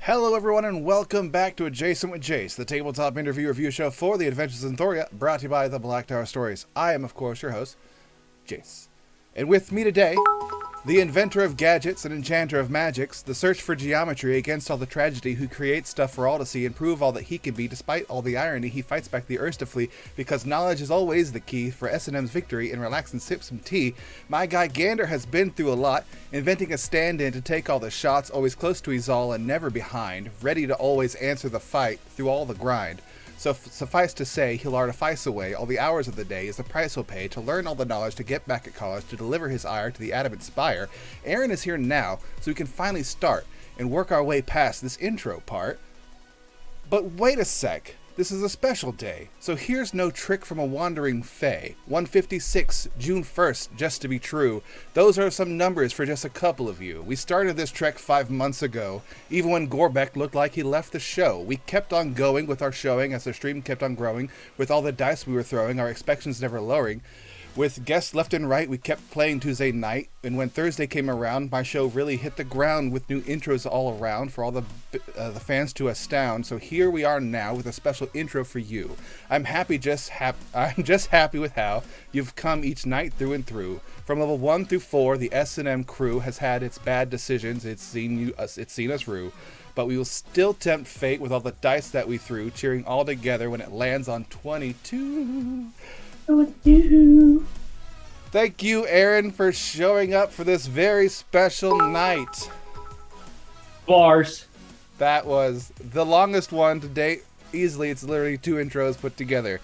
Hello everyone and welcome back to Adjacent with Jace, the tabletop interview review show for the Adventures in Thoria, brought to you by the Black Tower Stories. I am, of course, your host, Jace. And with me today, the inventor of gadgets and enchanter of magics, the search for geometry against all the tragedy, who creates stuff for all to see and prove all that he can be despite all the irony. He fights back the Erstifleet because knowledge is always the key for S&M's victory, and relax and sip some tea. My guy Gander has been through a lot, inventing a stand-in to take all the shots, always close to his all and never behind, ready to always answer the fight through all the grind. So suffice to say, he'll artifice away all the hours of the day is the price he'll pay to learn all the knowledge to get back at college to deliver his ire to the adamant spire. Aaron is here now, so we can finally start and work our way past this intro part. But wait a sec, this is a special day, so here's no trick from a wandering fae. 156, June 1st, just to be true. Those are some numbers for just a couple of you. We started this trek 5 months ago, even when Gorbeck looked like he left the show. We kept on going with our showing as the stream kept on growing. With all the dice we were throwing, our expectations never lowering. With guests left and right, we kept playing Tuesday night, and when Thursday came around, my show really hit the ground with new intros all around for all the fans to astound. So here we are now with a special intro for you. I'm just happy with how you've come each night through and through. From level 1 through 4, the S&M crew has had its bad decisions. It's seen us rue. But we will still tempt fate with all the dice that we threw, cheering all together when it lands on 22. Thank you, Aaron, for showing up for this very special night. Bars. That was the longest one to date. Easily, it's literally 2 intros put together.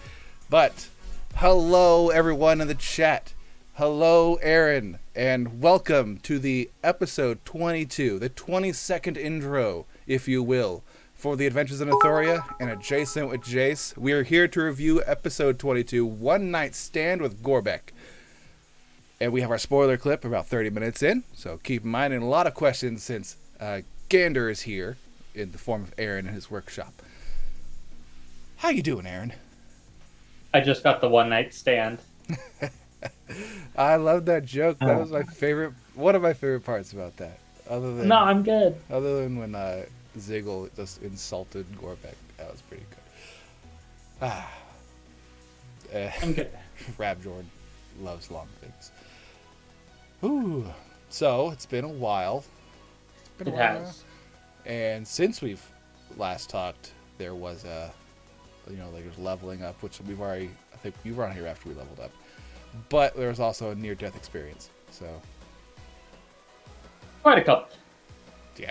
But, hello, everyone in the chat. Hello, Aaron, and welcome to the episode 22, the 22nd intro, if you will, for the Adventures in Thoria and Adjacent with Jace. We are here to review episode 22, One Night Stand with Gorbeck. And we have our spoiler clip about 30 minutes in, so keep in mind, and a lot of questions since Gander is here in the form of Aaron in his workshop. How you doing, Aaron? I just got the one night stand. I love that joke. That was my favorite, one of my favorite parts about that. No, I'm good. Other than when Ziggle just insulted Gorbeck. That was pretty good. I'm good. Rabjord loves long things. Ooh. So, it's been a while. It has. And since we've last talked, there was there's leveling up, which I think you were on here after we leveled up. But there was also a near-death experience, so. Quite a couple. Yeah.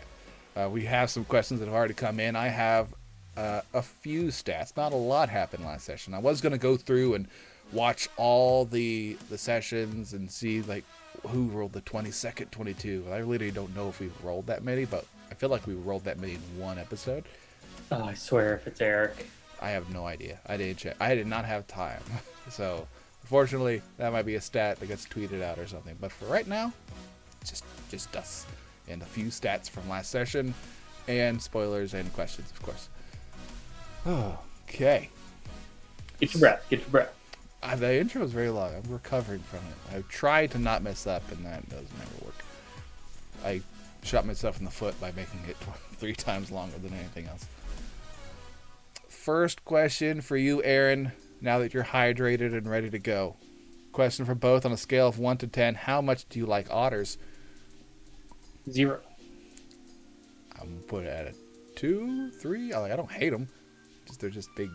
We have some questions that have already come in. I have a few stats. Not a lot happened last session. I was going to go through and watch all the sessions and see like who rolled the 22nd, 22. I really don't know if we rolled that many, but I feel like we rolled that many in one episode. Oh, I swear if it's Eric. I have no idea. I didn't check. I did not have time. So, unfortunately, that might be a stat that gets tweeted out or something. But for right now, just us. And a few stats from last session, and spoilers and questions, of course. Okay. Get your breath. Get your breath. The intro is very long. I'm recovering from it. I've tried to not mess up, and that doesn't ever work. I shot myself in the foot by making it 3 times longer than anything else. First question for you, Aaron, now that you're hydrated and ready to go. Question for both on a scale of 1 to 10. How much do you like otters? 0. I'm gonna put it at a 2, 3. I don't hate them. They're just big,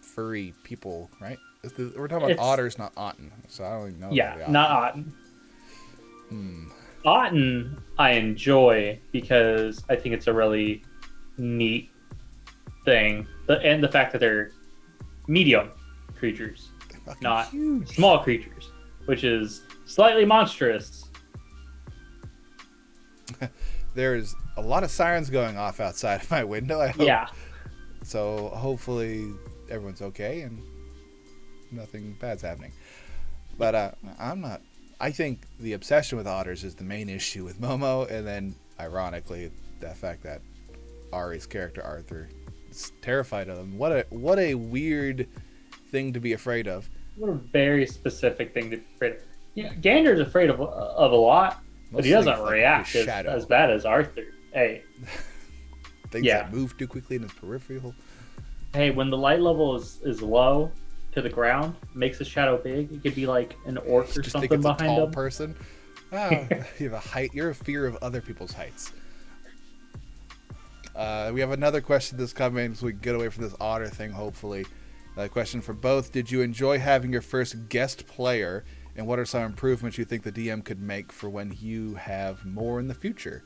furry people, right? We're talking about otters, not Otten. So I don't even know. Yeah, not Otten. Otten I enjoy because I think it's a really neat thing, and the fact that they're medium creatures, not huge. Small creatures, which is slightly monstrous. There's a lot of sirens going off outside of my window, I hope. Yeah. So hopefully everyone's okay and nothing bad's happening. But I think the obsession with otters is the main issue with Momo, and then ironically the fact that Ari's character Arthur is terrified of them. What a weird thing to be afraid of. What a very specific thing to be afraid of. Yeah, Gander's afraid of a lot. But he doesn't react as bad as Arthur. Hey, things Yeah. that move too quickly in his peripheral. Hey, when the light level is low to the ground, makes the shadow big. It could be like an orc or Just think something it's a behind tall him. person. Oh, you have a height. You're a fear of other people's heights. We have another question that's coming, so we can get away from this otter thing, hopefully. A question for both. Did you enjoy having your first guest player, and what are some improvements you think the DM could make for when you have more in the future?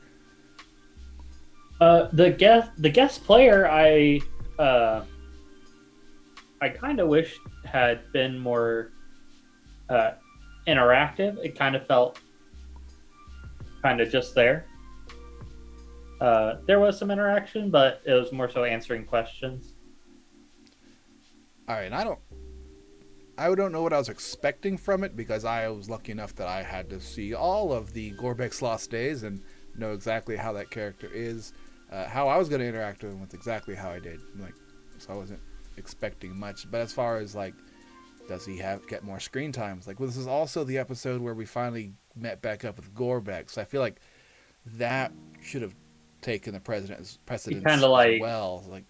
The guest player, I kind of wish had been more uh, interactive. It kind of felt kind of just there. There was some interaction, but it was more so answering questions. All right, and I don't know what I was expecting from it because I was lucky enough that I had to see all of the Gorbek's Lost Days and know exactly how that character is, how I was going to interact with him with exactly how I did. Like, so I wasn't expecting much. But as far as like, does he get more screen times? Like, well, this is also the episode where we finally met back up with Gorbek, so I feel like that should have taken the precedence kinda as well. Like,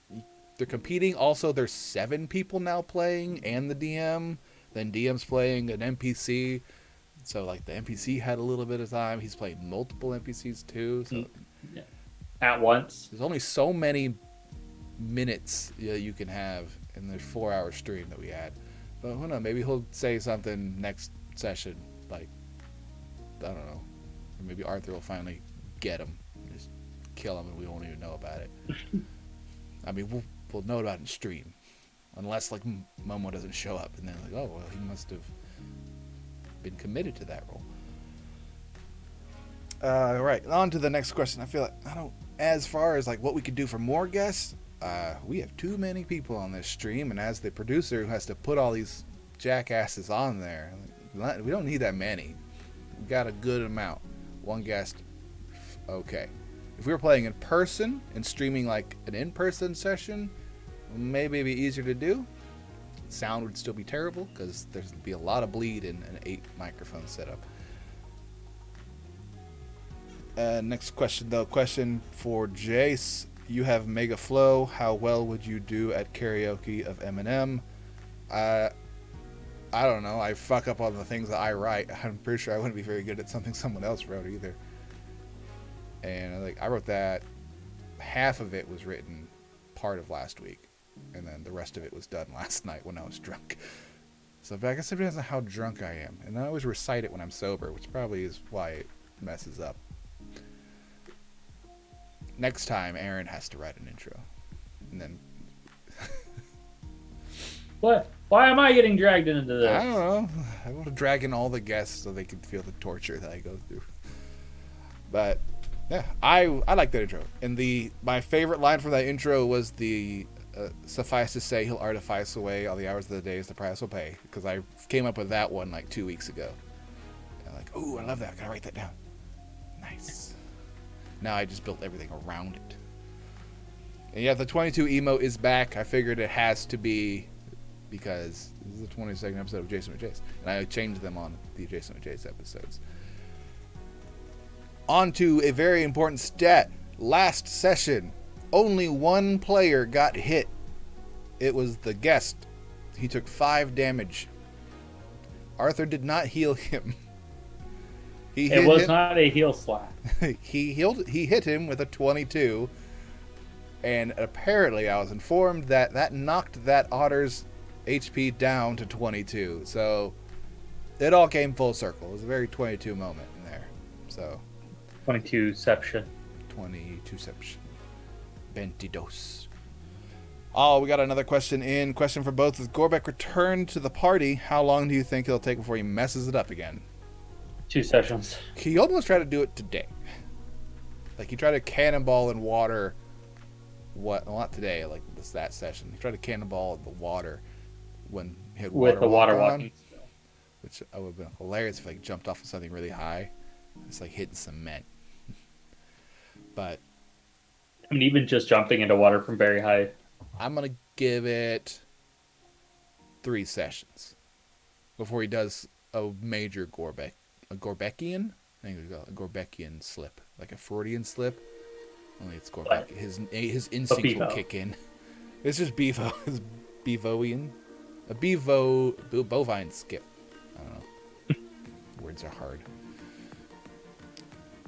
they're competing. Also, there's 7 people now playing, and the DM. Then DM's playing an NPC. So, like, the NPC had a little bit of time. He's played multiple NPCs, too. So At once. there's only so many minutes you can have in the 4-hour stream that we had. But who knows? Maybe he'll say something next session. Like, I don't know. Or maybe Arthur will finally get him. Just kill him and we won't even know about it. I mean, we'll know about it in stream. Unless, like, Momo doesn't show up. And then, like, oh, well, he must have been committed to that role. Right. On to the next question. I feel like, as far as, like, what we could do for more guests, we have too many people on this stream. And as the producer who has to put all these jackasses on there, we don't need that many. We got a good amount. One guest, okay. If we were playing in person and streaming like an in-person session, maybe it'd be easier to do. Sound would still be terrible because there'd be a lot of bleed in an 8 microphone setup. Next question though. Question for Jace. You have Mega Flow. How well would you do at karaoke of Eminem? I don't know. I fuck up on the things that I write. I'm pretty sure I wouldn't be very good at something someone else wrote either. And like I wrote that, half of it was written part of last week, and then the rest of it was done last night when I was drunk. So I guess it depends on how drunk I am, and I always recite it when I'm sober, which probably is why it messes up. Next time, Aaron has to write an intro, and then. What? Why am I getting dragged into this? I don't know. I want to drag in all the guests so they can feel the torture that I go through. But yeah, I like that intro. And my favorite line from that intro was the suffice to say, he'll artifice away all the hours of the days the price will pay. Because I came up with that one like 2 weeks ago. And I'm like, ooh, I love that. I gotta write that down. Nice. Now I just built everything around it. And yeah, the 22 emo is back. I figured it has to be because this is the 22nd episode of Jason with Jace. And I changed them on the Jason with Jace episodes. On to a very important stat. Last session, only one player got hit. It was the guest. He took 5 damage. Arthur did not heal him. It was not a heel slap. He hit him with a 22. And apparently I was informed that knocked that otter's HP down to 22. So it all came full circle. It was a very 22 moment in there. So 22-ception. 22-ception. 22. Oh, we got another question in. Question for both. With Gorbek returned to the party, how long do you think it'll take before he messes it up again? 2 sessions. He almost tried to do it today. Like, he tried to cannonball in water. Well, not today, like that session. He tried to cannonball the water when he had with the water walking skill. Which would have been hilarious if I jumped off of something really high. It's like hitting cement. But I mean, even just jumping into water from very high. I'm going to give it 3 sessions before he does a major Gorbekian? I think we call it a Gorbekian slip. Like a Freudian slip. Only it's Scorpion. But, His instincts will Bevo. kick in. It's just Bevo. It's Bevoian. Bovine skip. I don't know. Words are hard.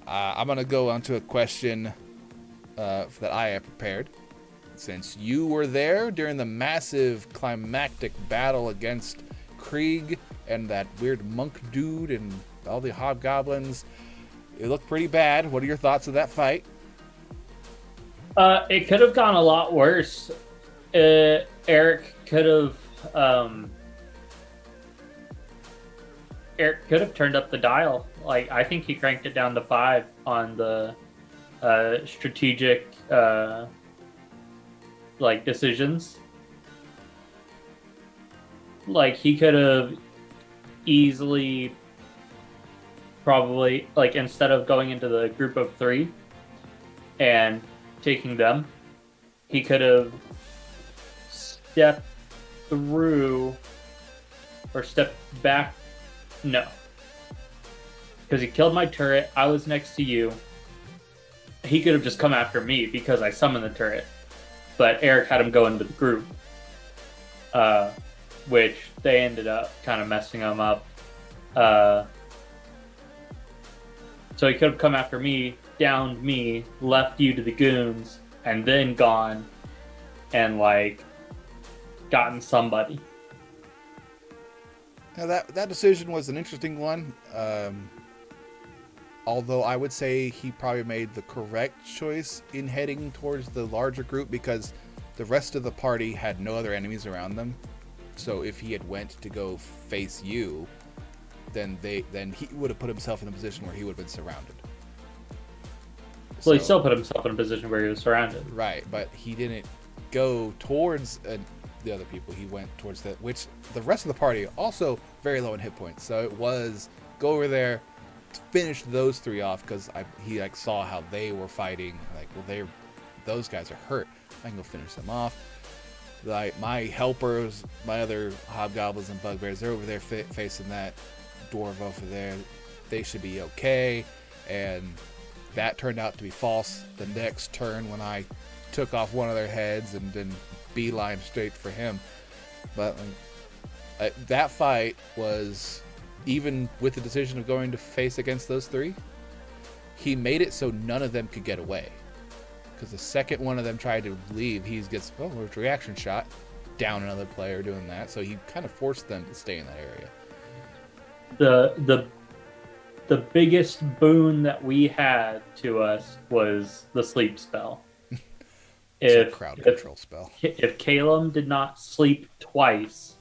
I'm going to go on to a question that I have prepared. Since you were there during the massive climactic battle against Krieg and that weird monk dude and all the hobgoblins, it looked pretty bad. What are your thoughts of that fight? It could have gone a lot worse. Eric could have turned up the dial. Like, I think he cranked it down to 5 on the strategic decisions. Like, he could have easily probably, like, instead of going into the group of 3 and taking them, he could have stepped through or stepped back. No, because he killed my turret. I was next to you. He could have just come after me because I summoned the turret, but Eric had him go into the group, which they ended up kind of messing him up. So he could have come after me, downed me, left you to the goons, and then gone and, like, gotten somebody. Now that decision was an interesting one. Although I would say he probably made the correct choice in heading towards the larger group because the rest of the party had no other enemies around them. So if he had went to go face you, then he would have put himself in a position where he would have been surrounded. Well, he still put himself in a position where he was surrounded. Right, but he didn't go towards the other people. He went towards which the rest of the party also very low in hit points. So it was go over there, finish those 3 off because he like saw how they were fighting. Like, well, those guys are hurt. I can go finish them off. Like, my helpers, my other hobgoblins and bugbears, they're over there facing that dwarf over there. They should be okay. And that turned out to be false the next turn when I took off one of their heads and then beeline straight for him. But that fight was, even with the decision of going to face against those 3, he made it so none of them could get away. Because the second one of them tried to leave, he gets, there's a reaction shot, down another player doing that. So he kind of forced them to stay in that area. The biggest boon that we had to us was the sleep spell. It's a crowd control spell. If Calum did not sleep twice,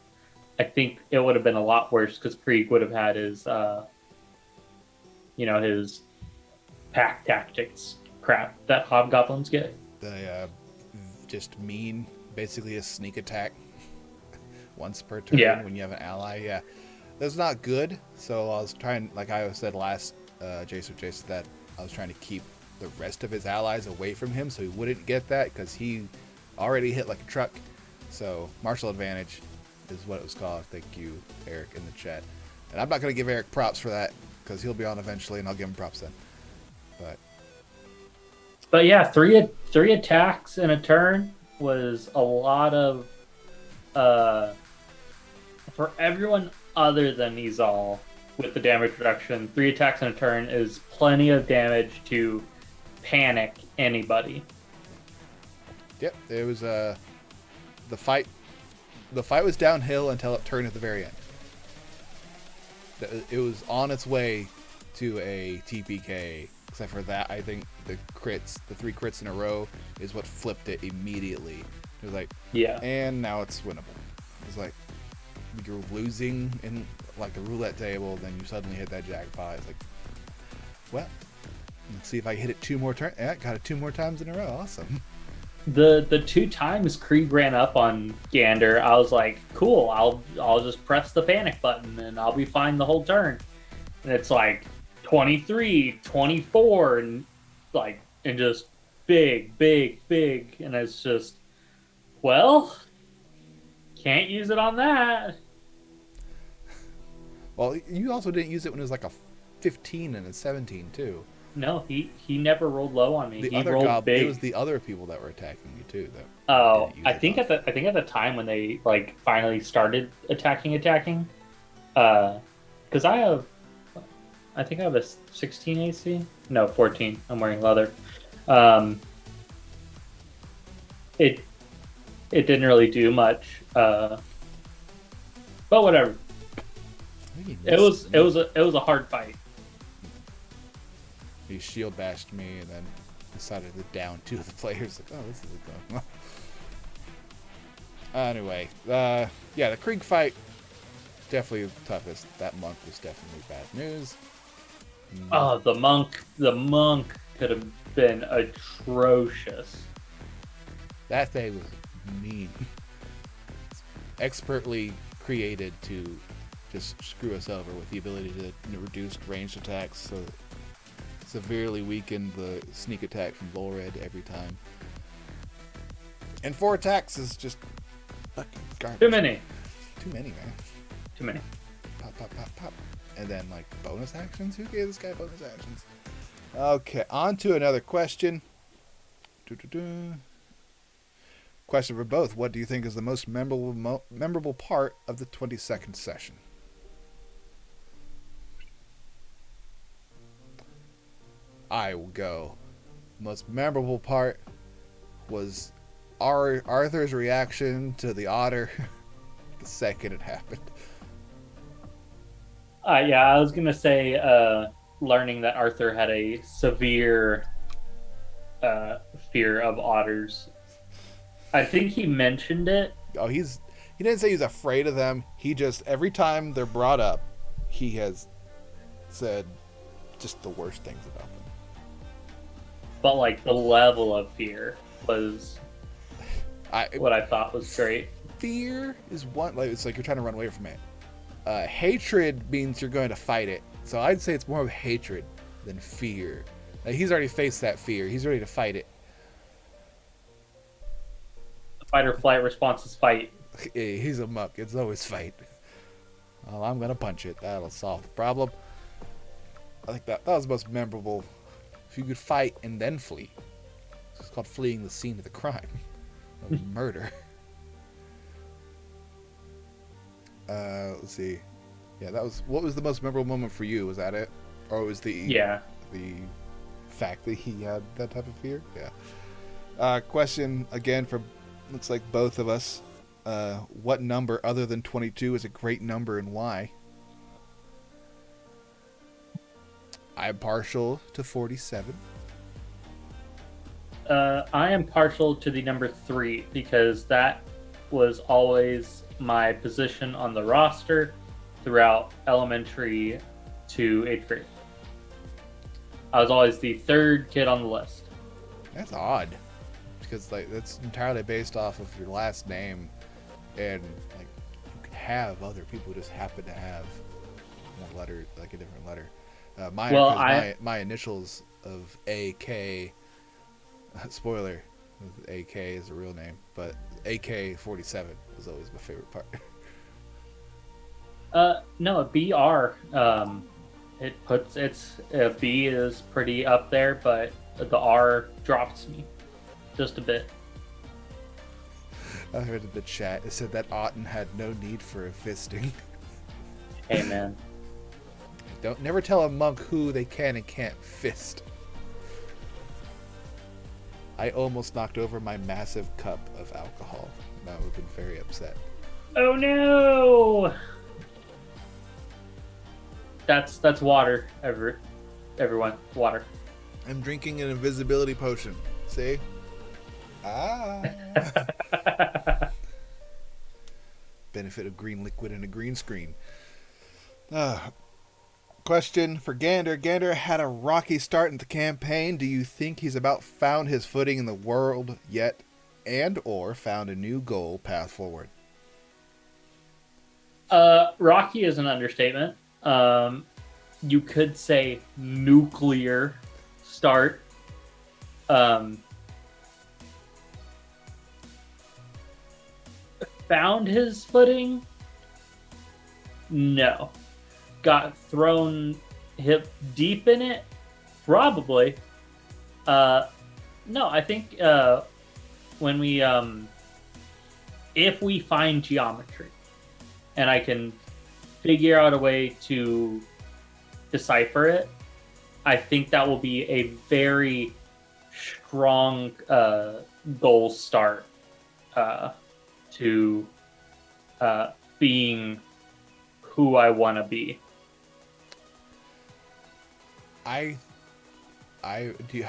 I think it would have been a lot worse because Krieg would have had his, his pack tactics crap that hobgoblins get. The just basically a sneak attack once per turn when you have an ally. Yeah, that's not good. So I was trying, like I said last Jace, that I was trying to keep the rest of his allies away from him so he wouldn't get that because he already hit like a truck. So martial advantage is what it was called. Thank you, Eric, in the chat. And I'm not going to give Eric props for that because he'll be on eventually and I'll give him props then. But yeah, three attacks in a turn was a lot of for everyone other than Izal with the damage reduction. 3 attacks in a turn is plenty of damage to panic anybody. Yep, it was the fight was downhill until it turned at the very end. It was on its way to a TPK. Except for that, I think the 3 crits in a row is what flipped it immediately. It was like, yeah, and now it's winnable. It's like you're losing in like the roulette table, then you suddenly hit that jackpot. It's like, well, let's see if I hit it 2 more times. Yeah, got it 2 more times in a row. Awesome. The 2 times Krieg ran up on Gander, I was like, cool. I'll just press the panic button and I'll be fine the whole turn. And it's like 23, 24, and just big, and it's just, well, can't use it on that. Well, you also didn't use it when it was like a 15 and a 17 too. No, he never rolled low on me. The He other rolled gob, big. it was the other people that were attacking you too. That Oh, didn't use I it think off. I think at the time when they like finally started attacking, because I think I have a 16 AC. No, 14. I'm wearing leather. Um, it it didn't really do much. But whatever. I think he It missed me. it was a hard fight. He shield bashed me and then decided to down two of the players. Like, oh, this isn't going well. Anyway, yeah, the Krieg fight definitely the toughest. That monk was definitely bad news. Oh, the monk could have been atrocious. That thing was mean. Expertly created to just screw us over with the ability to reduce ranged attacks, so severely weaken the sneak attack from Volred every time. And 4 attacks is just fucking garbage. Too many. Too many, man. Too many. Pop, pop, pop, pop. And then, like, bonus actions? Who gave this guy bonus actions? Okay, on to another question. Doo-doo-doo. Question for both. What do you think is the most memorable part of the 22nd session? I will go. Most memorable part was Arthur's reaction to the otter the second it happened. Yeah, I was gonna say learning that Arthur had a severe fear of otters. I think he mentioned it. Oh, he didn't say he's afraid of them. He just, every time they're brought up, he has said just the worst things about them. But like the level of fear was what I thought was great. Fear is one, like, it's like you're trying to run away from it. Hatred means you're going to fight it. So I'd say it's more of hatred than fear. Like, he's already faced that fear. He's ready to fight it. The fight or flight response is fight. He's a muck. It's always fight. Well, I'm going to punch it. That'll solve the problem. I think that was the most memorable. If you could fight and then flee. It's called fleeing the scene of the crime. Of murder. Let's see. Yeah, that was. What was the most memorable moment for you? Was that it, or was the fact that he had that type of fear? Yeah. Question again from looks like both of us. What number other than 22 is a great number and why? I'm partial to 47. I am partial to the number 3 because that was always my position on the roster throughout elementary to 8th grade. I was always the 3rd kid on the list. That's odd, because like that's entirely based off of your last name, and like you could have other people who just happen to have one letter, like a different letter. My initials of AK. Spoiler, AK is a real name, but AK-47 is always my favorite part. No, BR. It puts B is pretty up there, but the R drops me just a bit. I heard in the chat it said that Otten had no need for a fisting. Hey man, Don't never tell a monk who they can and can't fist. I almost knocked over my massive cup of alcohol. And I would have been very upset. oh no! That's water, everyone. Water. I'm drinking an invisibility potion. See? Ah. Benefit of green liquid and a green screen. Question for Gander. Gander had a rocky start in the campaign. Do you think he's about found his footing in the world yet, and or found a new goal path forward? Rocky is an understatement. You could say nuclear start. Found his footing? No. Got thrown hip deep in it? Probably. No, I think when we if we find geometry and I can figure out a way to decipher it, I think that will be a very strong goal start to being who I want to be.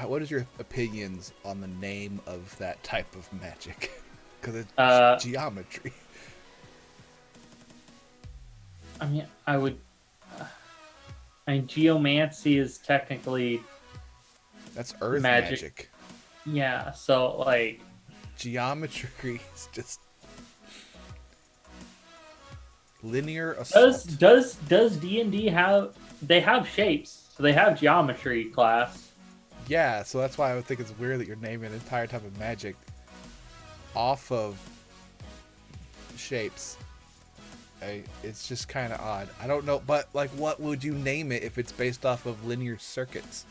What is your opinions on the name of that type of magic? Because it's geometry. I mean, geomancy is technically that's earth magic. Yeah, so like geometry is just linear assault. Does D&D have shapes? So they have geometry class. Yeah, so that's why I would think it's weird that you're naming an entire type of magic off of shapes. It's just kind of odd. I don't know, but like, what would you name it if it's based off of linear circuits?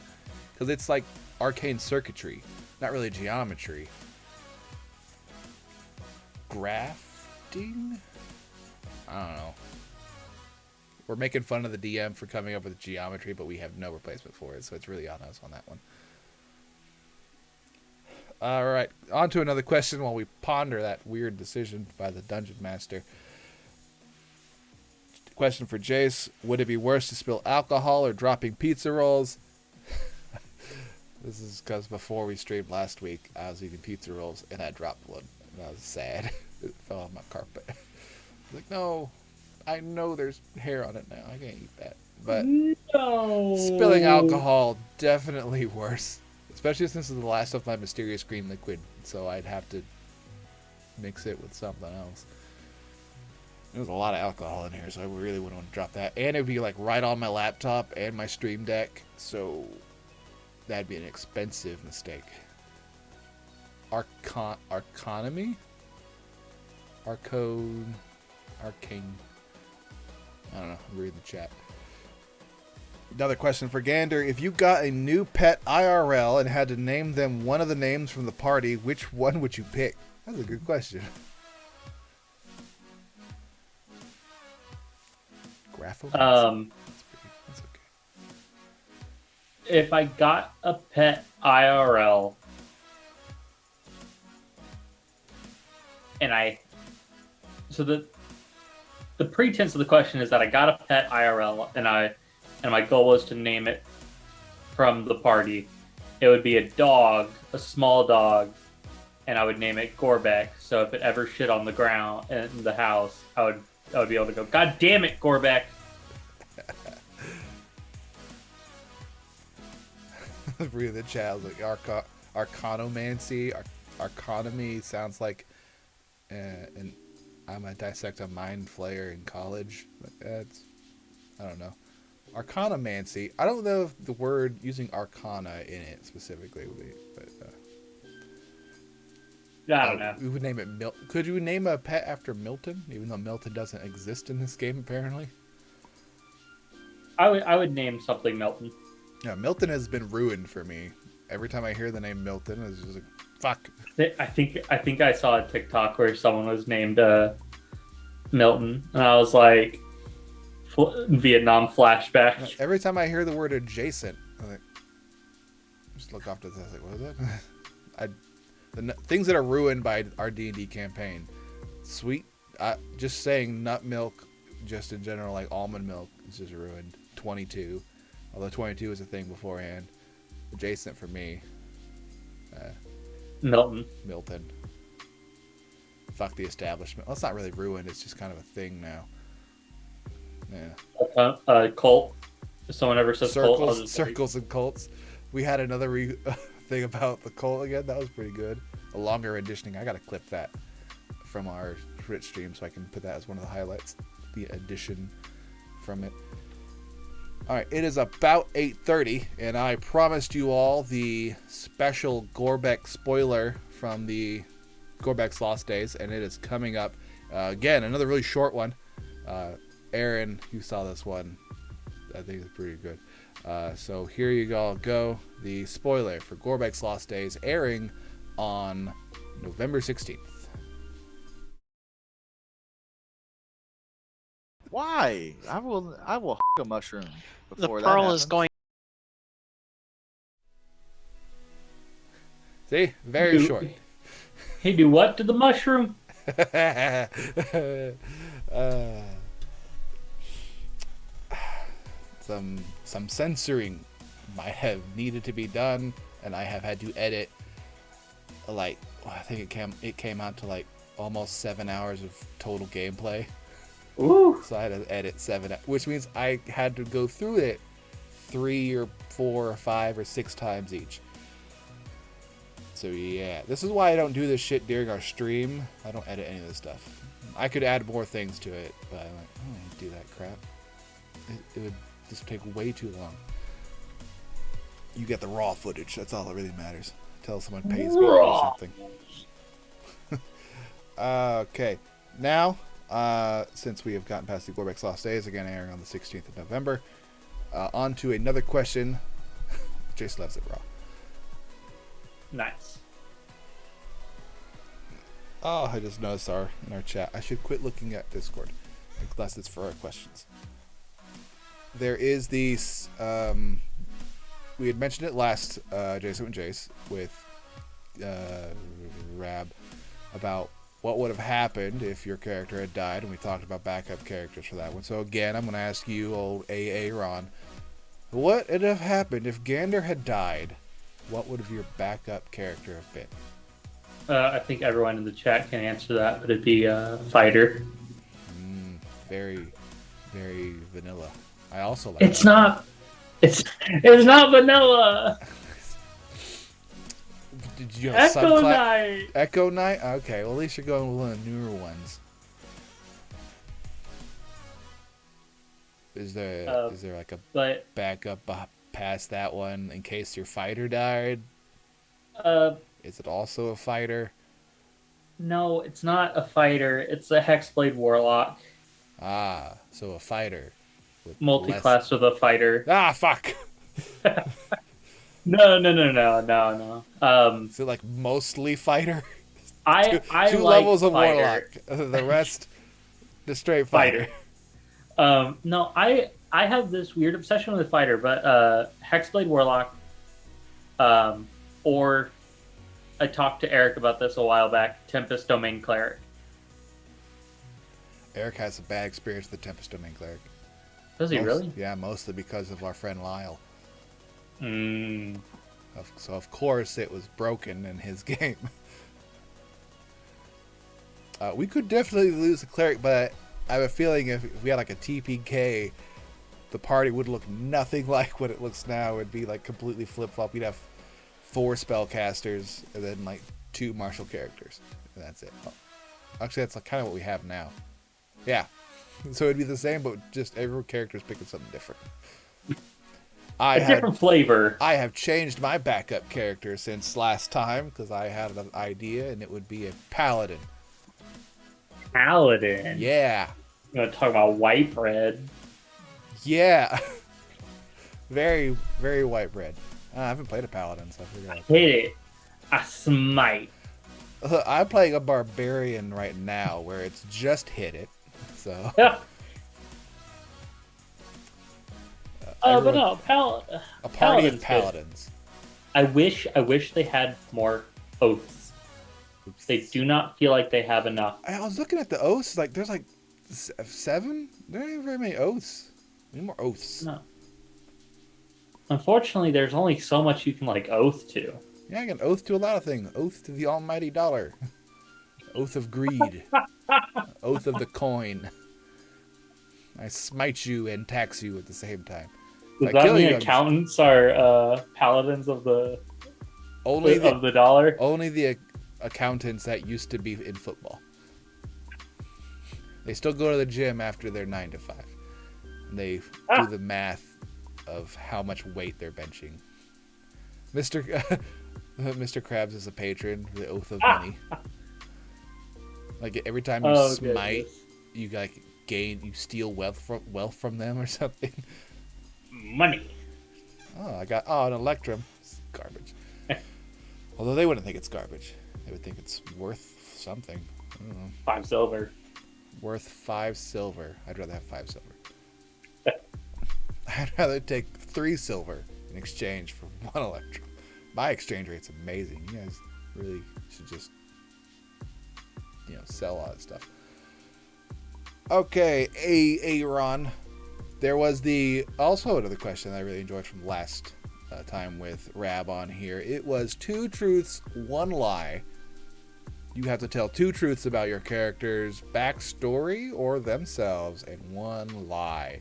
Because it's like arcane circuitry, not really geometry. Grafting? I don't know. We're making fun of the DM for coming up with geometry, but we have no replacement for it, so it's really on us on that one. All right, on to another question while we ponder that weird decision by the Dungeon Master. Question for Jace. Would it be worse to spill alcohol or dropping pizza rolls? This is because before we streamed last week, I was eating pizza rolls and I dropped one. And I was sad. It fell on my carpet. Like, no, I know there's hair on it now. I can't eat that. But no. Spilling alcohol, definitely worse. Especially since it's the last of my mysterious green liquid. So I'd have to mix it with something else. There's a lot of alcohol in here, so I really wouldn't want to drop that. And it would be like right on my laptop and my stream deck. So that'd be an expensive mistake. Arconomy? Arcane. I don't know. I'm reading the chat. Another question for Gander. If you got a new pet IRL and had to name them one of the names from the party, which one would you pick? That's a good question. Graphomancy? That's okay. If I got a pet IRL and so the pretense of the question is that I got a pet IRL and my goal was to name it from the party. It would be a dog, a small dog, and I would name it Gorbeck. So if it ever shit on the ground in the house, I would be able to go, God damn it, Gorbeck. Read the chat. Like arcanomancy, arconomy sounds like I'm a dissect a mind flayer in college. I don't know. Arcanomancy. I don't know if the word using arcana in it specifically would be, but I don't know. We would name it Could you name a pet after Milton, even though Milton doesn't exist in this game apparently? I would name something Milton. Yeah, Milton has been ruined for me. Every time I hear the name Milton, it's just like, fuck. I think I saw a TikTok where someone was named Milton, and I was like, Vietnam flashback. Every time I hear the word adjacent, I like, just look off to this. Like, what is that? Things that are ruined by our D&D campaign. Sweet, just saying nut milk, just in general, like almond milk, is just ruined. 22, although 22 was a thing beforehand. Adjacent for me. Milton. Fuck the establishment. Well, it's not really ruined. It's just kind of a thing now. Yeah. Cult. If someone ever says circles and cults. We had another thing about the cult again. That was pretty good. A longer renditioning. I gotta clip that from our Twitch stream so I can put that as one of the highlights. The addition from it. All right, it is about 8:30, and I promised you all the special Gorbeck spoiler from the Gorbeck's Lost Days, and it is coming up. Again, another really short one. Aaron, you saw this one. I think it's pretty good. So here you all go. The spoiler for Gorbek's Lost Days airing on November 16th. Why? I will a mushroom The before that pearl happens. is going. See? Very short. He do what to the mushroom? Some censoring might have needed to be done, and I have had to edit. Like, I think it came out to like almost 7 hours of total gameplay. Ooh. So I had to edit 7, which means I had to go through it 3 or 4 or 5 or 6 times each. So yeah, this is why I don't do this shit during our stream. I don't edit any of this stuff. I could add more things to it, but I'm like, I don't do that crap. It would just take way too long. You get the raw footage. That's all that really matters. Until someone pays me or something. Okay, now since we have gotten past the Gorbek's Lost Days, again airing on the 16th of November, on to another question. Jace loves it raw. Nice. Oh, I just noticed in our chat. I should quit looking at Discord, unless it's for our questions. There is these. We had mentioned it last, Jason and Jace, with Rab, about what would have happened if your character had died, and we talked about backup characters for that one. So again, I'm going to ask you, old AA Ron, what would have happened if Gander had died? What would have your backup character have been? I think everyone in the chat can answer that, but it'd be fighter. Very, very vanilla. I also like. It's not. It's not vanilla. Did you have Echo Knight. Echo Knight? Okay, well at least you're going with one of the newer ones. Is there like a backup past that one in case your fighter died? Is it also a fighter? No, it's not a fighter. It's a Hexblade Warlock. Ah, so a fighter. With Multi-class with a fighter. Ah, fuck! No. Is it like mostly fighter? I two like levels of fighter. Warlock. The rest, the straight fighter. No, I have this weird obsession with fighter, but Hexblade Warlock, or I talked to Eric about this a while back, Tempest Domain Cleric. Eric has a bad experience with the Tempest Domain Cleric. Does he really? Yeah, mostly because of our friend Lyle. Mm. So of course it was broken in his game. We could definitely lose the cleric, but I have a feeling if we had like a TPK, the party would look nothing like what it looks now. It would be like completely flip-flop. We'd have 4 spellcasters and then like 2 martial characters. And that's it. Oh. Actually, that's like kind of what we have now. Yeah. So it'd be the same, but just every character's picking something different. Different flavor. I have changed my backup character since last time because I had an idea, and it would be a paladin. Paladin? Yeah. You want to talk about white bread? Yeah. Very, very white bread. I haven't played a paladin, so I figured out. Hit it. I smite. I'm playing a barbarian right now where it's just hit it. So. Yeah. But no, a party of paladins. I wish they had more oaths. Oops. They do not feel like they have enough. I was looking at the oaths. Like, there's like 7. There aren't even very many oaths. We need more oaths. No. Unfortunately, there's only so much you can like oath to. Yeah, I can oath to a lot of things. Oath to the almighty dollar. Oath of greed. Oath of the coin. I smite you and tax you at the same time. Does that mean accountants are paladins of the dollar? Only the accountants that used to be in football. They still go to the gym after their 9 to 5. And they do the math of how much weight they're benching. Mr. Krabs is a patron, the Oath of Money. Like every time you smite, you like you steal wealth from them or something. Money. an Electrum. It's garbage. Although they wouldn't think it's garbage. They would think it's worth something. I don't know. 5 silver. Worth 5 silver. I'd rather have 5 silver. I'd rather take 3 silver in exchange for 1 Electrum. My exchange rate's amazing. You guys really should just, sell all that stuff. Okay, Aaron. There was also another question that I really enjoyed from last time with Rab on here. It was 2 truths, 1 lie. You have to tell 2 truths about your character's backstory or themselves and 1 lie.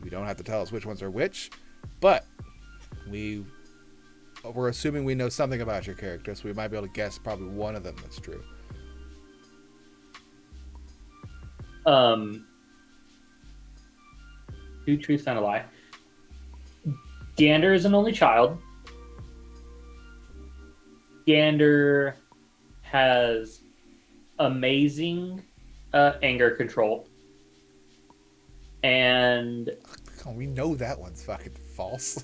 You don't have to tell us which ones are which, but we're assuming we know something about your character, so we might be able to guess probably one of them that's true. 2 truths and a lie. Gander is an only child. Gander has amazing anger control. And we know that one's fucking false.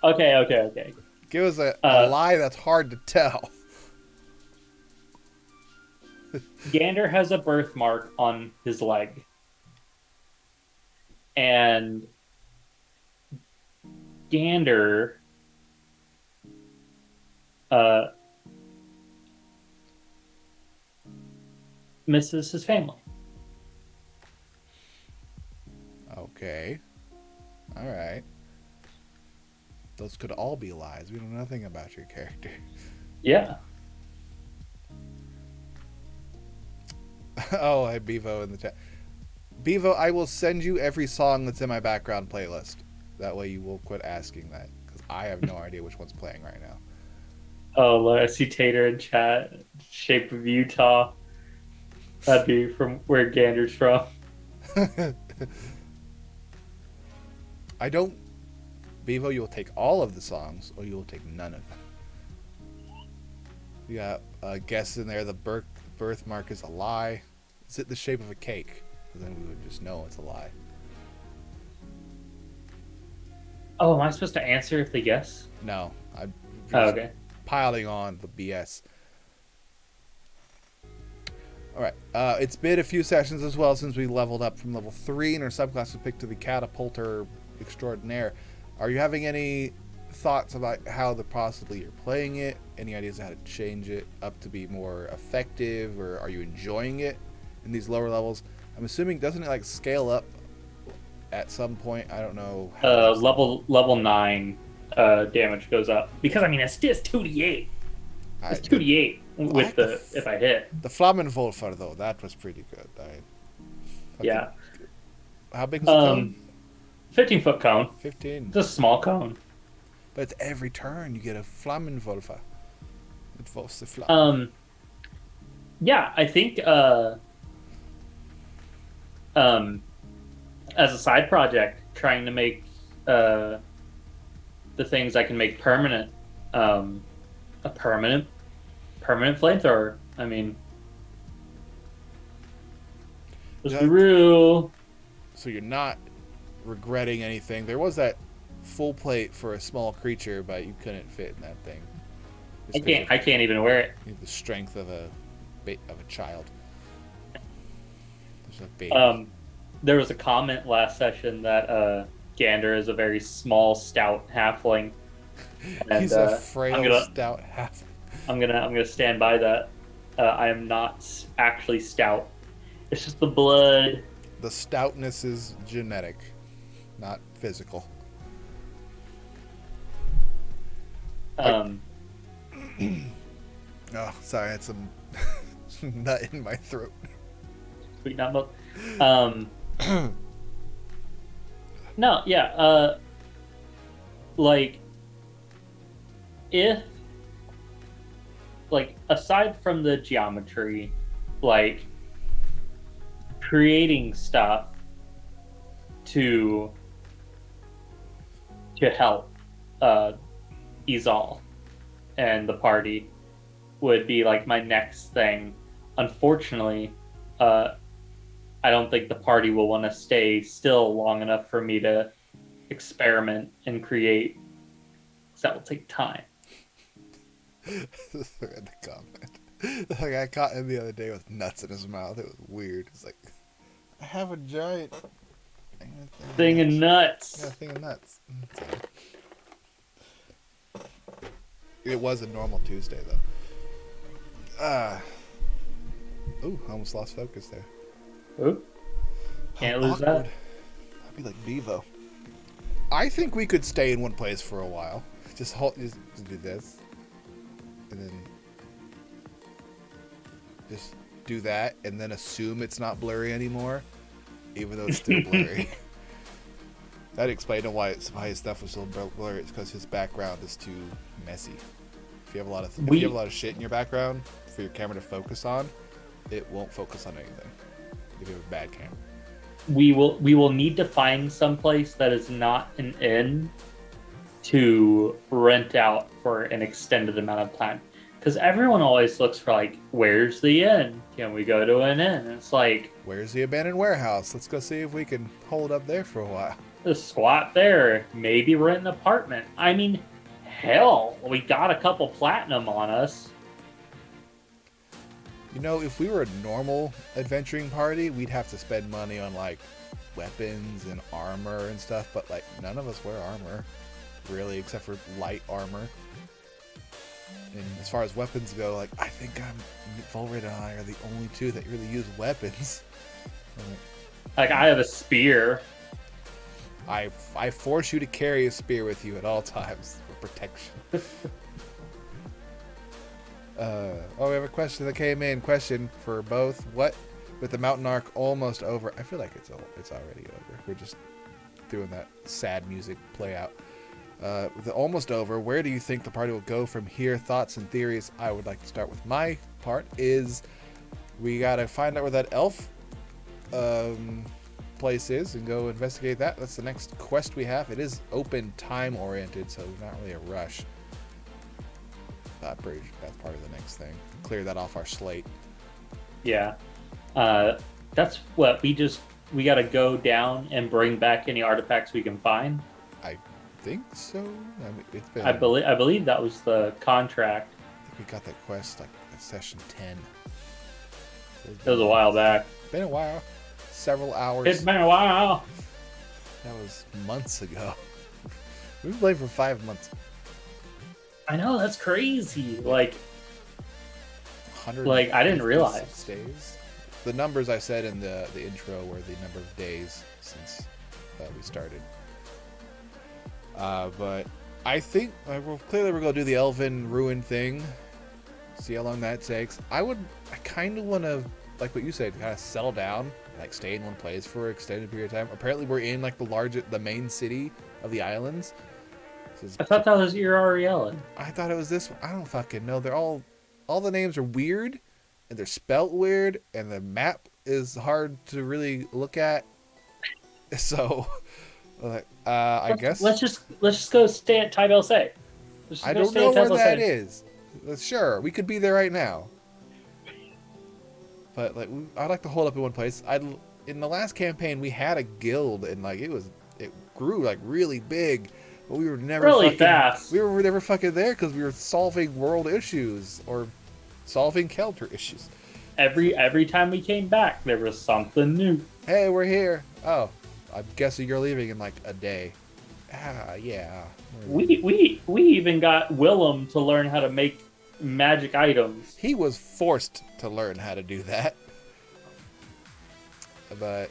Okay. Give us a lie that's hard to tell. Gander has a birthmark on his leg. And Gander misses his family. Okay. All right. Those could all be lies. We know nothing about your character. Yeah. Oh, I Bevo in the chat. Bevo, I will send you every song that's in my background playlist. That way you will quit asking that, because I have no idea which one's playing right now. Oh, look, I see Tater in chat. Shape of Utah. That'd be from where Gander's from. I don't... Bevo, you'll take all of the songs, or you'll take none of them. You got a guess in there. The birthmark is a lie. Is it the shape of a cake? Because then we would just know it's a lie. Oh, am I supposed to answer if they guess? No. I'm just okay. piling on the BS. Alright. It's been a few sessions as well since we leveled up from level 3 and our subclass was picked to the Catapulter Extraordinaire. Are you having any thoughts about how possibly you're playing it? Any ideas how to change it up to be more effective? Or are you enjoying it in these lower levels? I'm assuming, doesn't it scale up at some point? I don't know. Level 9 damage goes up. Because, it's 2d8. It's 2d8 with if I hit. The Flammenwolfer, though, that was pretty good. Yeah. How big is the cone? 15-foot cone. 15. It's a small cone. But it's every turn you get a Flammenwolfer. It involves the Flammen. Yeah, I think as a side project, trying to make the things I can make permanent, a permanent flamethrower. Let's be real. So you're not regretting anything. There was that full plate for a small creature, but you couldn't fit in that thing. I can't even wear it. You have the strength of a child. There's a baby. There was a comment last session that Gander is a very small, stout halfling. And, he's a frail, stout halfling. I'm gonna stand by that. I am not actually stout. It's just the blood. The stoutness is genetic, not physical. Oh, sorry, I had some nut in my throat. Sweet nut milk. No, yeah. If aside from the geometry, creating stuff to help Izal and the party would be my next thing. Unfortunately, I don't think the party will want to stay still long enough for me to experiment and create. So that will take time. In the comment. Like I caught him the other day with nuts in his mouth. It was weird. It's like, I have a giant Thing of nuts. Yeah, thing of nuts. It was a normal Tuesday though. Ooh, I almost lost focus there. Ooh. Can't lose that. I'd be like Bevo. I think we could stay in one place for a while. Just do this. And then just do that and then assume it's not blurry anymore. Even though it's still blurry. That'd explain why his stuff was still blurry. It's because his background is too messy. If you have a lot of shit in your background for your camera to focus on, it won't focus on anything. If you have a bad camera. We will need to find someplace that is not an inn to rent out for an extended amount of time. Because everyone always looks for like, where's the inn? Can we go to an inn? It's like, where's the abandoned warehouse? Let's go see if we can hold up there for a while. Just squat there, maybe rent an apartment. I mean, hell, we got a couple platinum on us. You know, if we were a normal adventuring party, we'd have to spend money on like weapons and armor and stuff, but like none of us wear armor, really, except for light armor. And as far as weapons go, like I think Volred and I are the only two that really use weapons. Like I have a spear. I force you to carry a spear with you at all times for protection. We have a question that came in. Question for both. What, with the mountain arc almost over? I feel like it's already over. We're just doing that sad music play out. With it almost over, where do you think the party will go from here? Thoughts and theories. I would like to start with my part. Is we gotta find out where that elf place is and go investigate that. That's the next quest we have. It is open time oriented, so not really a rush. That's part of the next thing. Clear that off our slate. Yeah. That's what we gotta go down and bring back any artifacts we can find. I think so. I mean, it's been. I believe that was the contract. I think we got that quest like at session 10. So It was a while back. Been a while. Several hours. It's been a while. That was months ago. We've been playing for 5 months. I know, that's crazy. Like 100. I didn't realize. Days. The numbers I said in the intro were the number of days since we started. But I think clearly we're gonna do the Elven Ruin thing. See how long that takes. I kind of want to, like what you said, kind of settle down, like stay in one place for an extended period of time. Apparently, we're in like the main city of the islands. I thought that was Ariellen. I thought it was this one. I don't fucking know. They're all the names are weird, and they're spelt weird, and the map is hard to really look at. So, I guess let's just go stay at Tybel Say. I don't know where that is. Sure, we could be there right now. But like, I'd like to hold up in one place. In the last campaign, we had a guild, and like it grew like really big, but we were never fast. We were never fucking there because we were solving world issues or solving Kelter issues. Every time we came back, there was something new. Hey, we're here. Oh, I'm guessing you're leaving in like a day. Yeah. We even got Willem to learn how to make magic items. He was forced to learn how to do that. But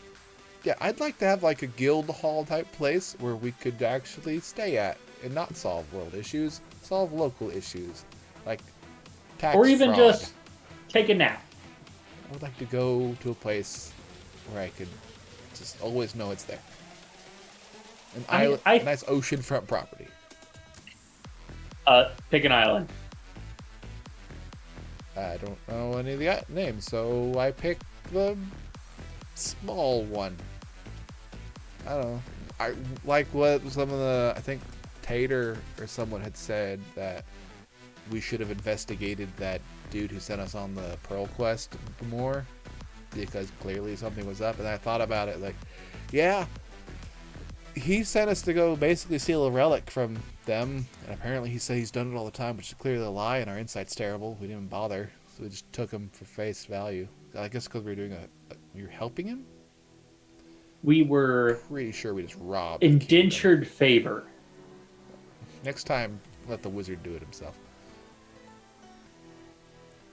yeah, I'd like to have like a guild hall type place where we could actually stay at and not solve world issues, solve local issues like tax or even fraud. Just take a nap. I would like to go to a place where I could just always know it's there. A nice oceanfront property. Pick an island. I don't know any of the names, so I picked the small one. I don't know. I like what some of the, I think Tater or someone had said that we should have investigated that dude who sent us on the Pearl quest more, because clearly something was up. And I thought about it like, yeah, he sent us to go basically steal a relic from them, and apparently he said he's done it all the time, which is clearly a lie, and our insight's terrible. We didn't even bother, so we just took him for face value. I guess because we were doing we were helping him? We were Pretty sure we just robbed the kingdom. indentured favor. Next time, let the wizard do it himself.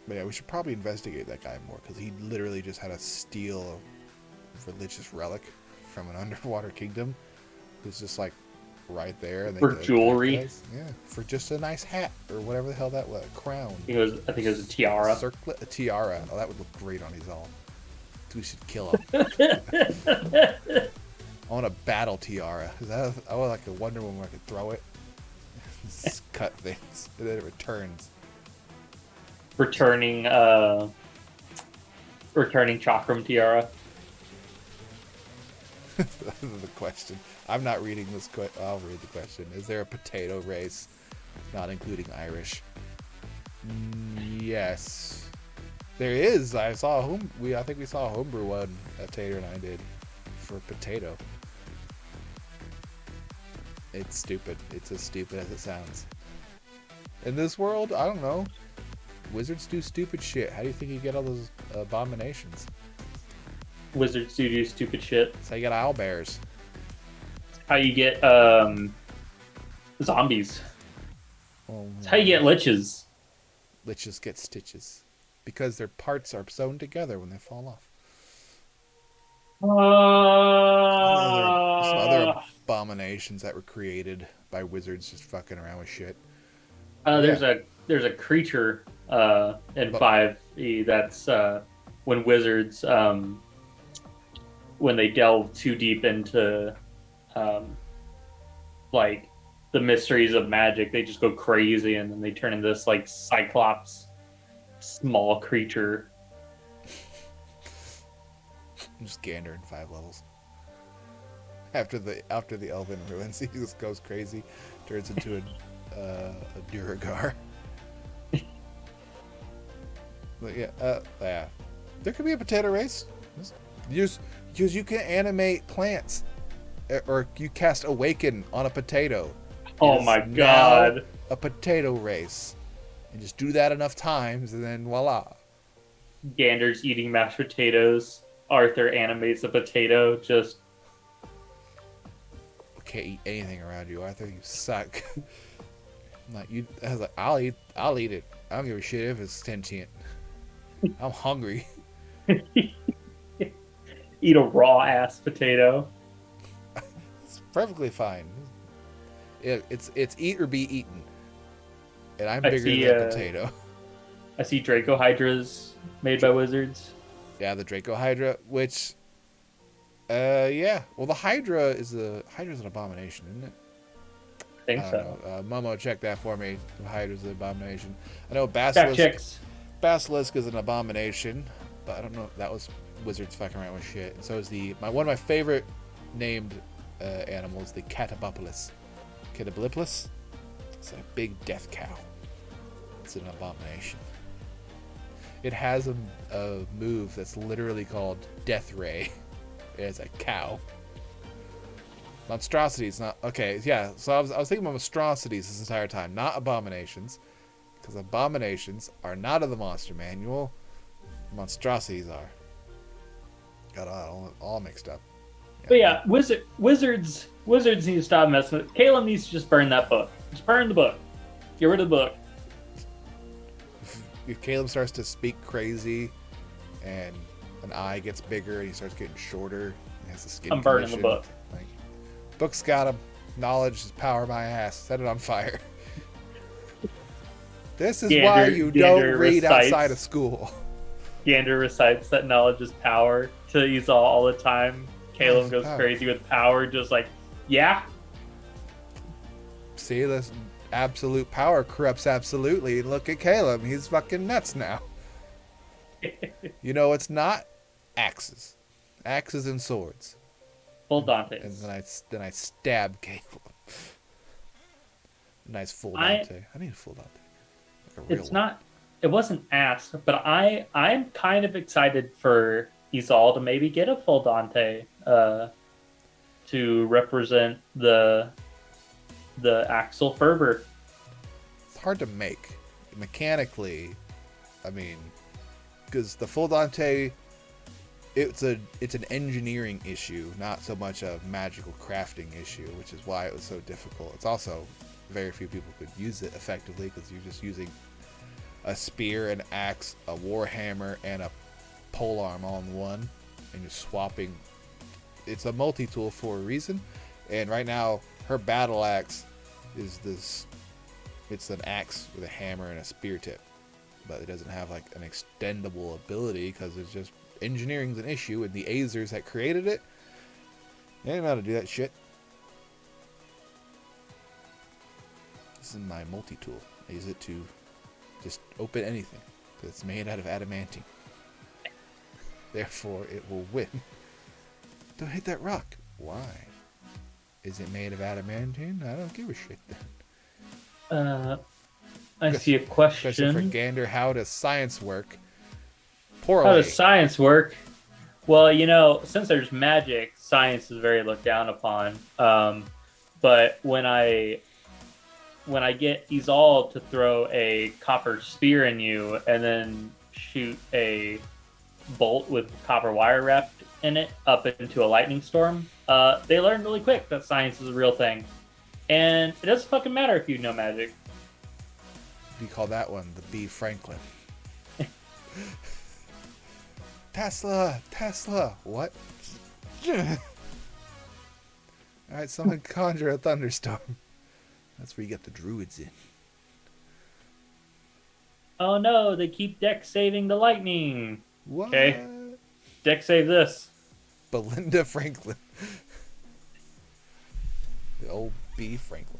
But yeah, we should probably investigate that guy more, because he literally just had to steal a religious relic from an underwater kingdom. It's just like right there. And For jewelry? Yeah, for just a nice hat or whatever the hell that was. A crown. I think it was a tiara. A tiara. Oh, that would look great on his all. We should kill him. I want a battle tiara. I want like a Wonder Woman where I could throw it. Just cut things. And then it returns. Returning Chakram tiara. The question. I'm not reading this. I'll read the question. Is there a potato race, not including Irish? Yes, there is. I saw I think we saw a homebrew one that Tater and I did for potato. It's stupid. It's as stupid as it sounds. In this world, I don't know. Wizards do stupid shit. How do you think you get all those abominations? Wizards do stupid shit. That's how you get owlbears. How you get zombies. Oh, That's how you get liches. liches get stitches. Because their parts are sewn together when they fall off. Some other abominations that were created by wizards just fucking around with shit. There's a creature in 5e that's when wizards when they delve too deep into like the mysteries of magic, they just go crazy and then they turn into this like cyclops small creature. Just Gander in 5 levels. After the elven ruins, he just goes crazy, turns into a Duragar. But yeah, there could be a potato race. Because you can animate plants, or you cast Awaken on a potato. Oh my god! A potato race, and just do that enough times, and then voila. Gander's eating mashed potatoes. Arthur animates a potato. Just can't eat anything around you, Arthur. You suck. Like you, I was like, I'll eat it. I don't give a shit if it's sentient. I'm hungry. Eat a raw ass potato. It's perfectly fine. It's eat or be eaten, and I'm bigger than potato. I see Draco Hydras made by wizards. Yeah, the Draco Hydra, which, yeah. Well, the Hydra's an abomination, isn't it? I think so. Momo, check that for me. The Hydra's an abomination. I know Basilisk is an abomination, but I don't know if that was wizards fucking around with shit. And so is one of my favorite named animals, the Catabopolis. Catabopolis? It's a big death cow. It's an abomination. It has a move that's literally called Death Ray. It's a cow. Monstrosities, not okay. Yeah, so I was thinking about monstrosities this entire time, not abominations, because abominations are not in the monster manual. Monstrosities are. Got all mixed up. Yeah. But yeah, wizards need to stop messing with. Caleb needs to just burn that book. Just burn the book. Get rid of the book. If Caleb starts to speak crazy, and an eye gets bigger, and he starts getting shorter, and has a skin I'm burning the book. Like, book's got him. Knowledge is power my ass. Set it on fire. This is why you don't read outside of school. Gander recites that knowledge is power to Izal all the time. Caleb goes crazy with power, just like, yeah. See, this absolute power corrupts absolutely. Look at Caleb. He's fucking nuts now. You know, it's not axes. Axes and swords. Full Dante. And then I stab Caleb. Nice full Dante. I need a full Dante. Like it's not. It wasn't asked, but I'm kind of excited for Izal to maybe get a full Dante to represent the Axel fervor. It's hard to make mechanically. I mean, because the full Dante, it's an engineering issue, not so much a magical crafting issue, which is why it was so difficult. It's also very few people could use it effectively because you're just using a spear, an axe, a warhammer, and a polearm all in one, and you're swapping. It's a multi-tool for a reason, and right now her battle axe is this. It's an axe with a hammer and a spear tip, but it doesn't have like an extendable ability because it's just engineering's an issue, and the Azers that created it, they didn't know how to do that shit. This is my multi-tool. I use it to just open anything because it's made out of adamantine. Therefore, it will win. Don't hit that rock. Why? Is it made of adamantine? I don't give a shit then. I see a Question for question. Gander. How does science work? How Poorly. does science work? Well, since there's magic, science is very looked down upon. But when I get Izal to throw a copper spear in you and then shoot a bolt with copper wire wrapped in it up into a lightning storm, they learn really quick that science is a real thing. And it doesn't fucking matter if you know magic. We call that one the B. Franklin. Tesla! What? Alright, someone conjure a thunderstorm. That's where you get the druids in. Oh no, they keep deck saving the lightning. What? Okay. Deck save this. Belinda Franklin. The old B. Franklin.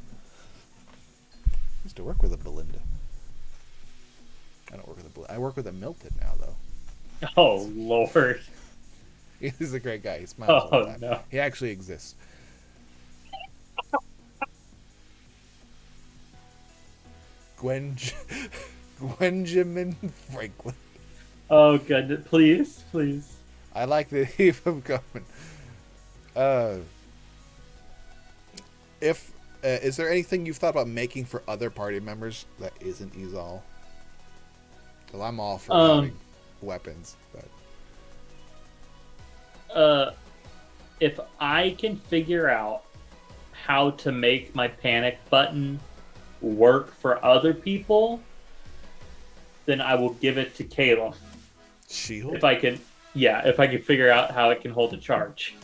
I used to work with a Belinda. I don't work with a Belinda. I work with a Milton now, though. Oh Lord. He's a great guy. He smiles all the Oh time. no. He actually exists. Gwenjamin Franklin. Oh goodness. Please. I like the heave of coming. Is there anything you've thought about making for other party members that isn't Izal? Well, I'm all for having weapons, but If I can figure out how to make my panic button work for other people, then I will give it to Caleb. shield. If I can figure out how it can hold a charge.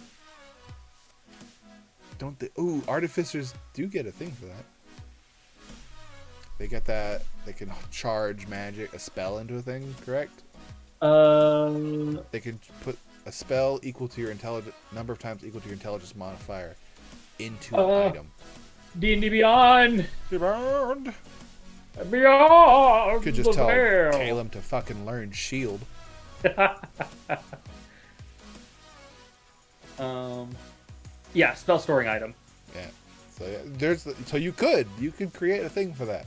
Don't they? Ooh, artificers do get a thing for that. They get that. They can charge a spell into a thing. Correct? They can put a spell equal to your number of times equal to your intelligence modifier into an item. D&D Beyond. Beyond. Beyond. Could just the tell veil. Caleb to fucking learn shield. Yeah, spell storing item. Yeah. So yeah, so you could create a thing for that.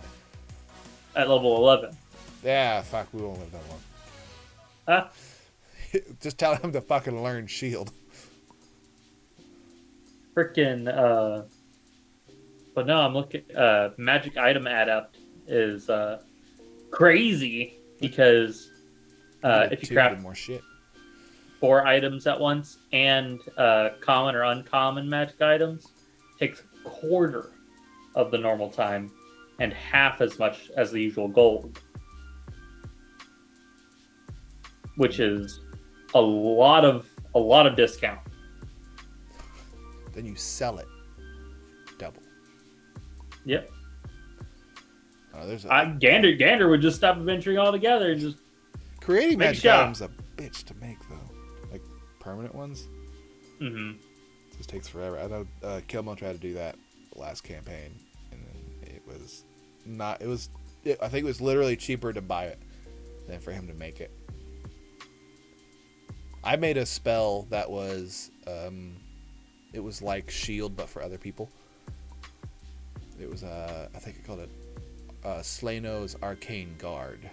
At level 11. Yeah, fuck, we won't live that long. Huh? Just tell him to fucking learn shield. Freaking, but no, I'm looking, magic item adept is, crazy because, if you Two craft more shit. 4 items at once and, common or uncommon magic items, takes a quarter of the normal time and half as much as the usual gold. Which is a lot of discount. Then you sell it double. Yep. There's Gander would just stop adventuring altogether and just creating make a magic shop. items a bitch to make though, like permanent ones. Mm-hmm. It just takes forever. I know Kilmo tried to do that last campaign, and then it was not. I think it was literally cheaper to buy it than for him to make it. I made a spell that was, it was like shield but for other people. It was I think I called it Slano's Arcane Guard.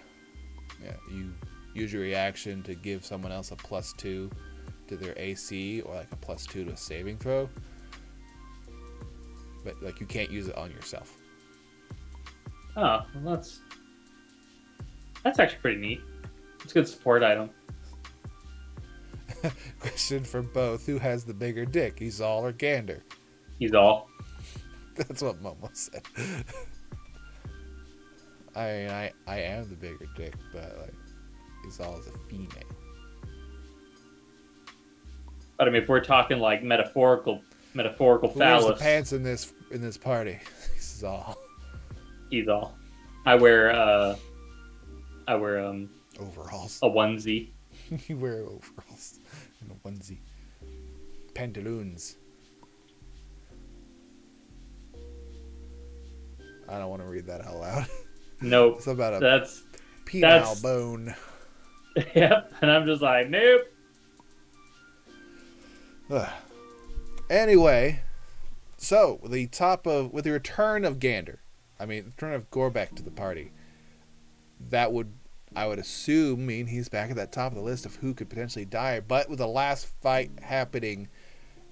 Yeah, you use your reaction to give someone else a +2 to their AC or like a +2 to a saving throw. but like you can't use it on yourself. Oh, well, that's actually pretty neat. It's a good support item. Question for both: who has the bigger dick, Izal or Gander? He's all. That's what Momo said. I am the bigger dick, but like Izal is a female. But I mean, if we're talking like metaphorical Who wears phallus, the pants in this party? Izal. he's all. I wear Overalls. a onesie. You wear overalls and a onesie. Pantaloons. I don't want to read that out loud. Nope. It's about a That's penile bone. Yep. And I'm just like, nope. Ugh. Anyway, so with the return of Gander, I mean, the return of Gorbek to the party, that would, I would assume, mean he's back at that top of the list of who could potentially die. But with the last fight happening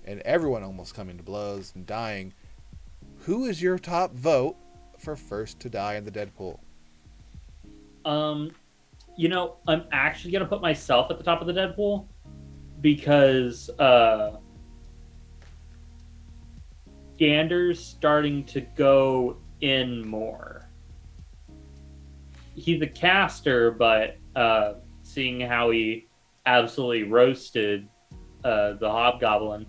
and everyone almost coming to blows and dying, who is your top vote for first to die in the Deadpool? I'm actually gonna put myself at the top of the Deadpool because Gander's starting to go in more. He's a caster, but seeing how he absolutely roasted the Hobgoblin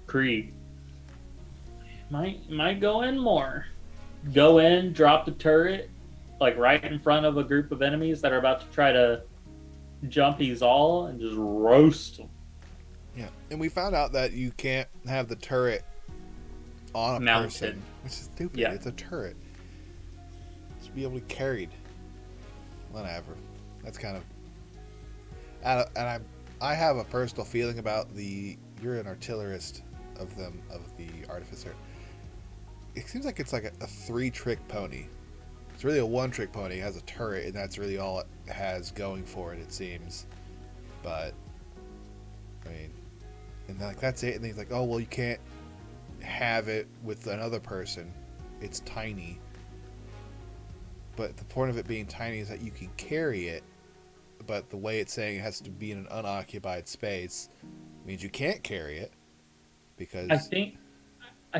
Krieg, might go in more. Go in, drop the turret, like right in front of a group of enemies that are about to try to jump Izal and just roast them. Yeah, and we found out that you can't have the turret on a Mounted. person, which is stupid. Yeah. It's a turret. It should be able to be carried. Whatever. That's kind of. And I have a personal feeling about you're an artillerist of the artificer. It seems like it's like a 3-trick pony. It's really a 1-trick pony. It has a turret, and that's really all it has going for it. It seems, but I mean, and like that's it. And he's like, oh well, you can't have it with another person. It's tiny. But the point of it being tiny is that you can carry it. But the way it's saying it has to be in an unoccupied space means you can't carry it because I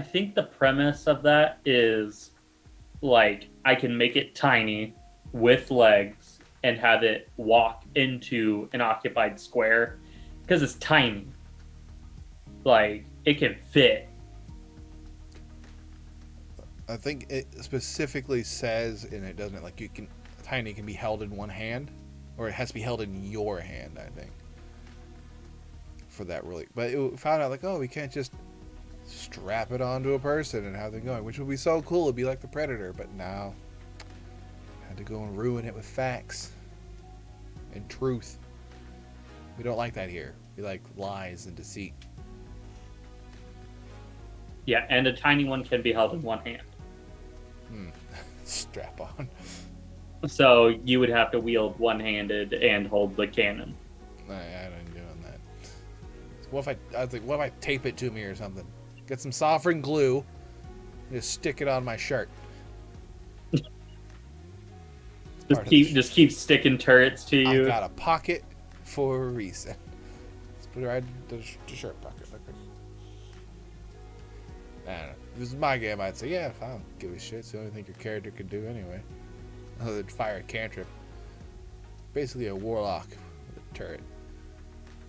think the premise of that is like I can make it tiny with legs and have it walk into an occupied square because it's tiny. Like it can fit. I think it specifically says, and it doesn't, like tiny can be held in one hand, or it has to be held in your hand, I think, for that really. But it found out like, oh, we can't just strap it onto a person and have them going, which would be so cool. It'd be like the Predator, but now had to go and ruin it with facts and truth. We don't like that here. We like lies and deceit. Yeah, and a tiny one can be held in one hand. Strap on. So you would have to wield one-handed and hold the cannon. I ain't doing that. So what if I tape it to me or something? Get some sovereign glue, just stick it on my shirt. Just keep sticking turrets to you. I've got a pocket for a reason. Let's put it right in the shirt pocket. I don't know. If this is my game, I'd say, yeah, I don't give a shit. It's the only thing your character can do anyway. Other than fire a cantrip. Basically a warlock with a turret.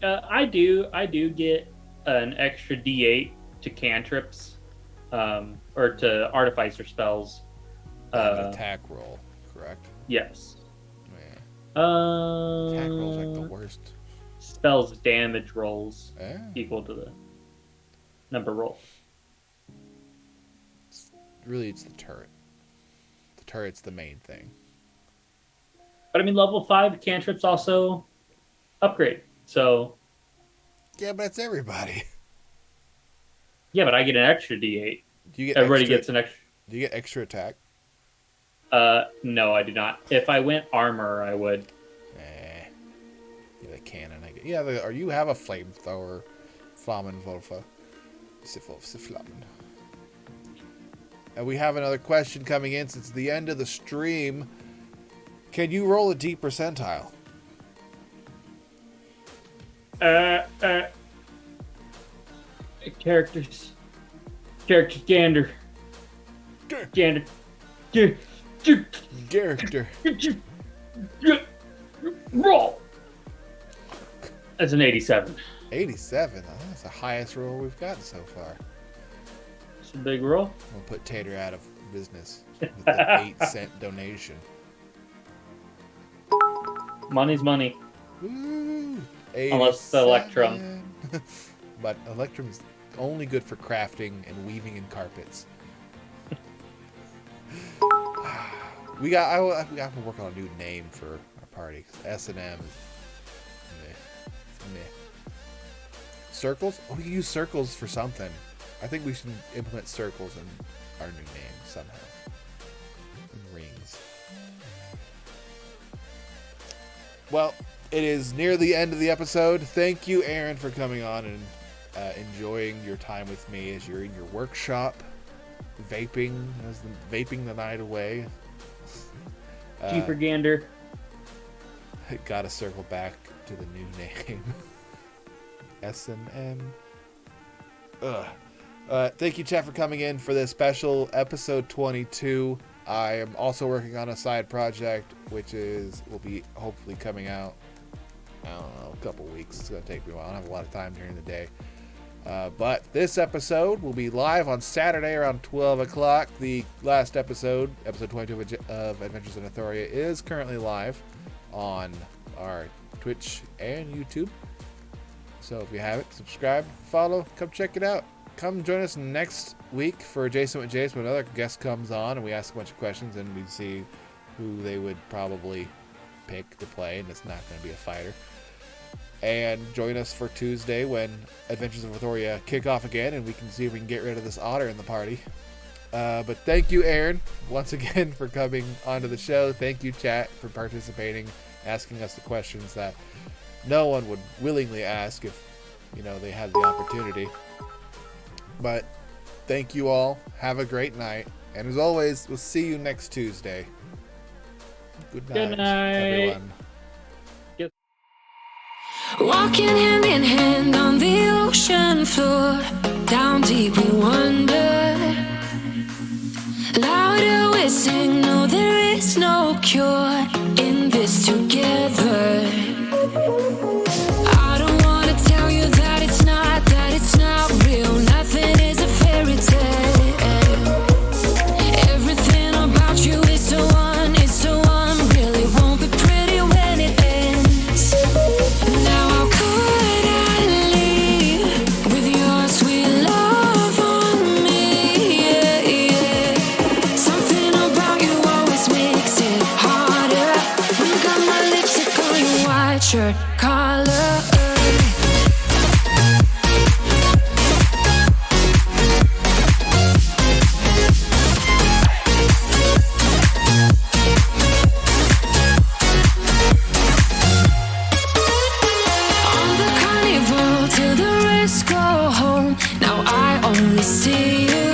I do get an extra D8 to cantrips, or to artificer spells. An attack roll, correct? Yes. Yeah. Attack roll's like the worst. Spells damage rolls equal to the number roll. Really, it's the turret. The turret's the main thing. But I mean, level 5 cantrips also upgrade. So. Yeah, but it's everybody. Yeah, but I get an extra D8. Do you get Everybody extra, gets an extra. Do you get extra attack? No, I do not. If I went armor, I would. You have a cannon, I guess. Yeah, or you have a flamethrower. Flammenwolfe. Flammen. And we have another question coming in since the end of the stream. Can you roll a deep percentile? Characters. Gander. Gander. Character. Roll. That's an 87. 87. Oh, that's the highest roll we've gotten so far. It's a big roll. We'll put Tater out of business with an 8-cent donation. Money's money. Woo, Unless the Electrum. But Electrum's only good for crafting and weaving in carpets. we got to work on a new name for our party. S&M is meh. Circles? Oh, we can use circles for something. I think we should implement circles in our new name somehow. And rings. Well, it is near the end of the episode. Thank you, Aaron, for coming on and enjoying your time with me as you're in your workshop, vaping the night away. Cheaper gander. Gotta circle back to the new name. S&M. Thank you, chat, for coming in for this special episode 22. I am also working on a side project, which will be hopefully coming out, I don't know, a couple weeks. It's going to take me a while. I don't have a lot of time during the day. But this episode will be live on Saturday around 12 o'clock. The last episode 22 of Adventures in Athoria, is currently live on our Twitch and YouTube. So if you haven't, subscribe, follow, come check it out. Come join us next week for Jason with Jace when another guest comes on and we ask a bunch of questions and we see who they would probably pick to play, and it's not going to be a fighter. And join us for Tuesday when Adventures of Athoria kick off again and we can see if we can get rid of this otter in the party. But thank you, Aaron, once again for coming onto the show. Thank you, chat, for participating, asking us the questions that no one would willingly ask if, they had the opportunity. But thank you all. Have a great night. And as always, we'll see you next Tuesday. Good night, everyone. Walking hand in hand on the ocean floor, down deep we wander. Louder we sing, no, there is no cure in this together. I don't wanna tell you that it's not real. Nothing is a fairy tale. Everything about you is so unreal. It won't be pretty when it ends. Now how could I leave with your sweet love on me? Yeah. Something about you always makes it harder. When you got my lipstick on your white shirt collar. See you.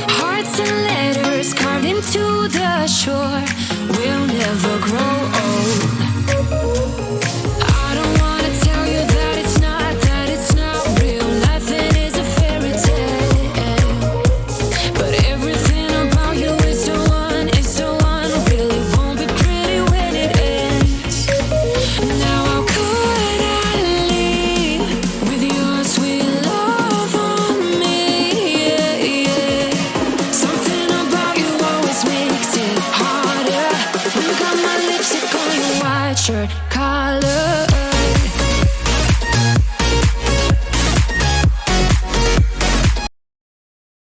Hearts and letters carved into the shore. We'll never grow old. I don't wanna tell you that it's not real. Nothing is a fairy tale. But everything about you is so unreal. It won't be pretty when it ends. Now how could I leave with your sweet love on me? Yeah. Something about you always makes it harder. When you got my lipstick on your white shirt collar.